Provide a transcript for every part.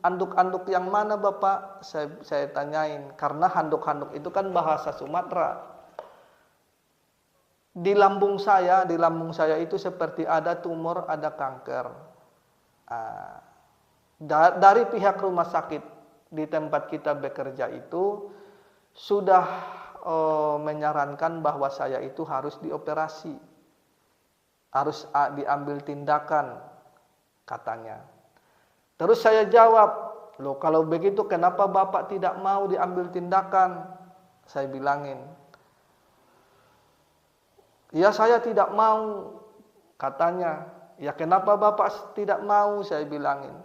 anduk-anduk yang mana Bapak? Saya tanyain, karena handuk-handuk itu kan bahasa Sumatera. Di lambung saya itu seperti ada tumor, ada kanker. Dari pihak rumah sakit di tempat kita bekerja itu sudah menyarankan bahwa saya itu harus dioperasi, harus diambil tindakan katanya. Terus saya jawab, loh kalau begitu kenapa Bapak tidak mau diambil tindakan? Saya bilangin, ya saya tidak mau katanya. Ya kenapa Bapak tidak mau? Saya bilangin,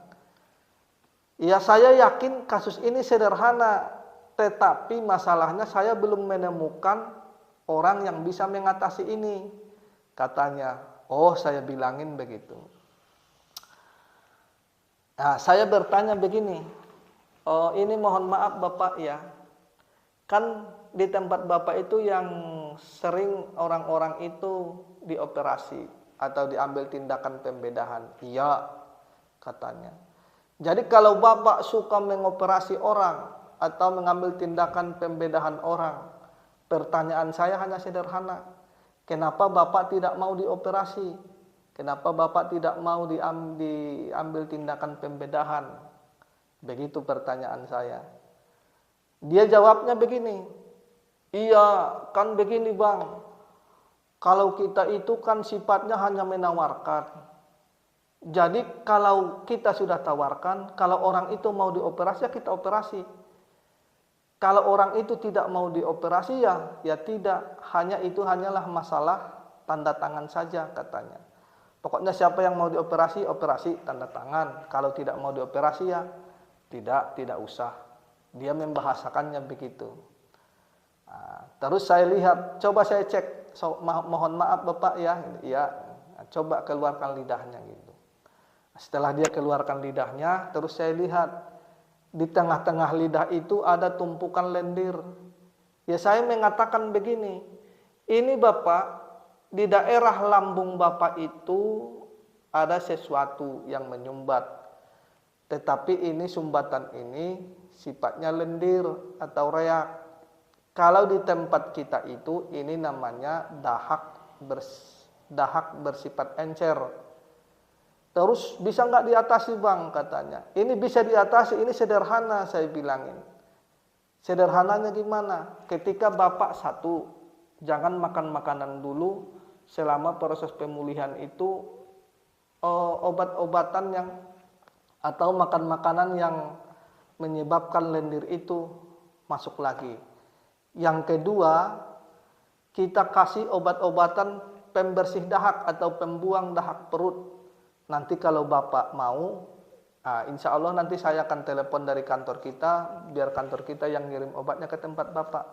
ya saya yakin kasus ini sederhana, tetapi masalahnya saya belum menemukan orang yang bisa mengatasi ini katanya. Oh, saya bilangin begitu. Nah, saya bertanya begini, oh ini mohon maaf Bapak ya, kan di tempat Bapak itu yang sering orang-orang itu dioperasi atau diambil tindakan pembedahan. Iya, katanya. Jadi kalau Bapak suka mengoperasi orang atau mengambil tindakan pembedahan orang, pertanyaan saya hanya sederhana, kenapa Bapak tidak mau dioperasi? Kenapa Bapak tidak mau diambil tindakan pembedahan? Begitu pertanyaan saya. Dia jawabnya begini, iya kan begini Bang, kalau kita itu kan sifatnya hanya menawarkan. Jadi kalau kita sudah tawarkan, kalau orang itu mau dioperasi ya kita operasi. Kalau orang itu tidak mau dioperasi ya tidak, hanyalah masalah tanda tangan saja katanya. Pokoknya siapa yang mau dioperasi, operasi tanda tangan. Kalau tidak mau dioperasi ya tidak usah. Dia membahasakannya begitu. Nah, terus saya lihat, coba saya cek, mohon maaf Bapak ya, coba keluarkan lidahnya gitu. Setelah dia keluarkan lidahnya, terus saya lihat di tengah-tengah lidah itu ada tumpukan lendir. Ya saya mengatakan begini, ini Bapak, di daerah lambung Bapak itu ada sesuatu yang menyumbat. Tetapi ini sumbatan ini sifatnya lendir atau reak. Kalau di tempat kita itu ini namanya dahak bersifat encer. Terus bisa nggak diatasi Bang katanya. Ini bisa diatasi, ini sederhana saya bilangin. Sederhananya gimana? Ketika Bapak satu, jangan makan makanan dulu. Selama proses pemulihan itu obat-obatan yang atau makan makanan yang menyebabkan lendir itu masuk lagi. Yang kedua, kita kasih obat-obatan pembersih dahak atau pembuang dahak perut. Nanti kalau Bapak mau, insya Allah nanti saya akan telepon dari kantor kita, biar kantor kita yang ngirim obatnya ke tempat Bapak.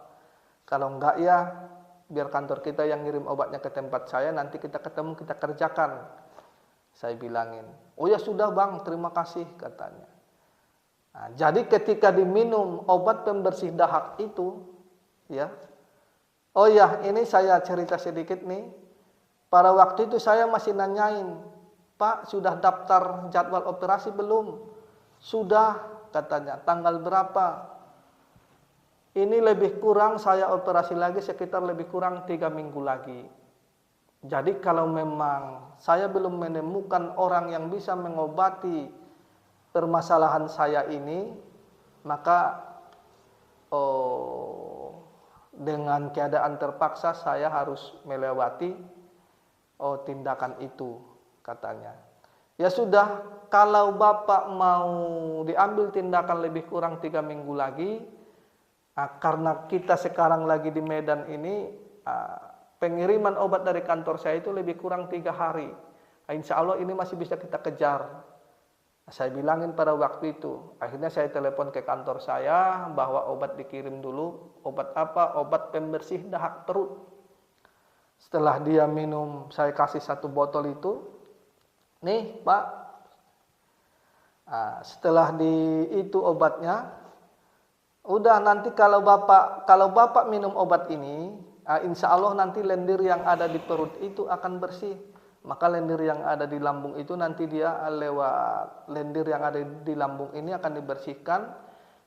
Kalau enggak ya biar kantor kita yang ngirim obatnya ke tempat saya, nanti kita ketemu, kita kerjakan. Saya bilangin, oh ya sudah Bang, terima kasih katanya. Nah, jadi ketika diminum obat pembersih dahak itu, ya, oh ya ini saya cerita sedikit nih. Pada waktu itu saya masih nanyain, Pak sudah daftar jadwal operasi belum? Sudah katanya, tanggal berapa? Ini lebih kurang saya operasi lagi sekitar lebih kurang 3 minggu lagi. Jadi kalau memang saya belum menemukan orang yang bisa mengobati permasalahan saya ini, maka dengan keadaan terpaksa saya harus melewati tindakan itu katanya. Ya sudah, kalau Bapak mau diambil tindakan lebih kurang 3 minggu lagi, karena kita sekarang lagi di Medan ini, pengiriman obat dari kantor saya itu lebih kurang 3 hari. Insya Allah ini masih bisa kita kejar. Saya bilangin pada waktu itu. Akhirnya saya telepon ke kantor saya bahwa obat dikirim dulu. Obat apa? Obat pembersih dahak perut. Setelah dia minum, saya kasih 1 botol itu. Nih Pak, setelah itu obatnya. Udah nanti kalau Bapak minum obat ini, insya Allah nanti lendir yang ada di perut itu akan bersih. Maka lendir yang ada di lambung itu nanti dia lewat lendir yang ada di lambung ini akan dibersihkan,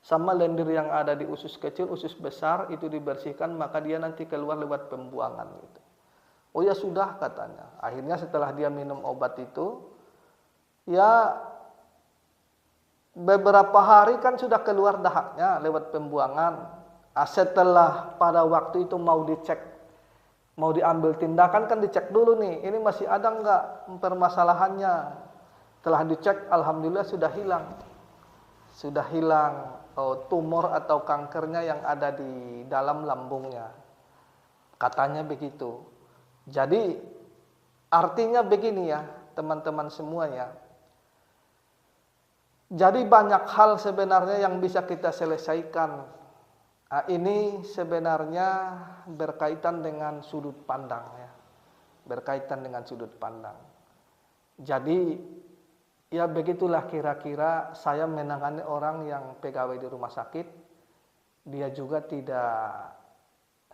sama lendir yang ada di usus kecil, usus besar itu dibersihkan, maka dia nanti keluar lewat pembuangan gitu. Oh ya sudah katanya. Akhirnya setelah dia minum obat itu, ya beberapa hari kan sudah keluar dahaknya lewat pembuangan. Setelah pada waktu itu mau dicek, mau diambil tindakan kan dicek dulu nih, ini masih ada enggak permasalahannya. Telah dicek, alhamdulillah sudah hilang. Sudah hilang tumor atau kankernya yang ada di dalam lambungnya. Katanya begitu. Jadi artinya begini ya, teman-teman semuanya. Jadi banyak hal sebenarnya yang bisa kita selesaikan. Nah, ini sebenarnya berkaitan dengan sudut pandang ya. Berkaitan dengan sudut pandang. Jadi ya begitulah kira-kira saya menangani orang yang pegawai di rumah sakit. Dia juga tidak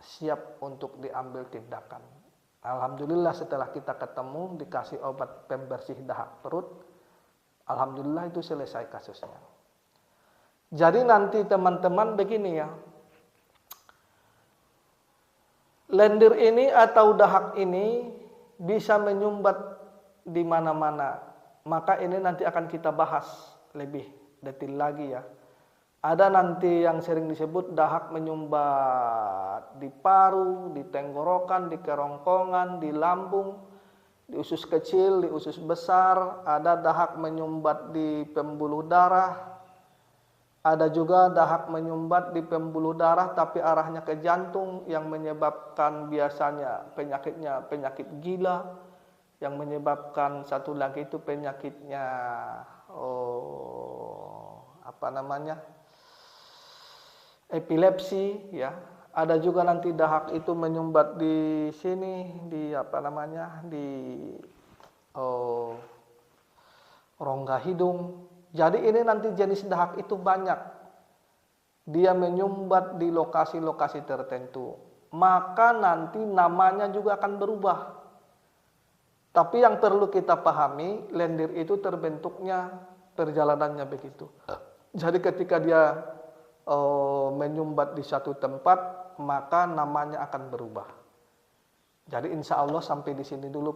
siap untuk diambil tindakan. Alhamdulillah setelah kita ketemu dikasih obat pembersih dahak perut. Alhamdulillah itu selesai kasusnya. Jadi nanti teman-teman begini ya. Lendir ini atau dahak ini bisa menyumbat di mana-mana. Maka ini nanti akan kita bahas lebih detail lagi ya. Ada nanti yang sering disebut dahak menyumbat di paru, di tenggorokan, di kerongkongan, di lambung, di usus kecil, di usus besar. Ada dahak menyumbat di pembuluh darah. Ada juga dahak menyumbat di pembuluh darah tapi arahnya ke jantung yang menyebabkan biasanya penyakitnya penyakit gila, yang menyebabkan satu lagi itu penyakitnya epilepsi ya. Ada juga nanti dahak itu menyumbat di sini di rongga hidung. Jadi ini nanti jenis dahak itu banyak. Dia menyumbat di lokasi-lokasi tertentu. Maka nanti namanya juga akan berubah. Tapi yang perlu kita pahami, lendir itu terbentuknya perjalanannya begitu. Jadi ketika dia menyumbat di satu tempat, maka namanya akan berubah. Jadi insya Allah sampai di sini dulu.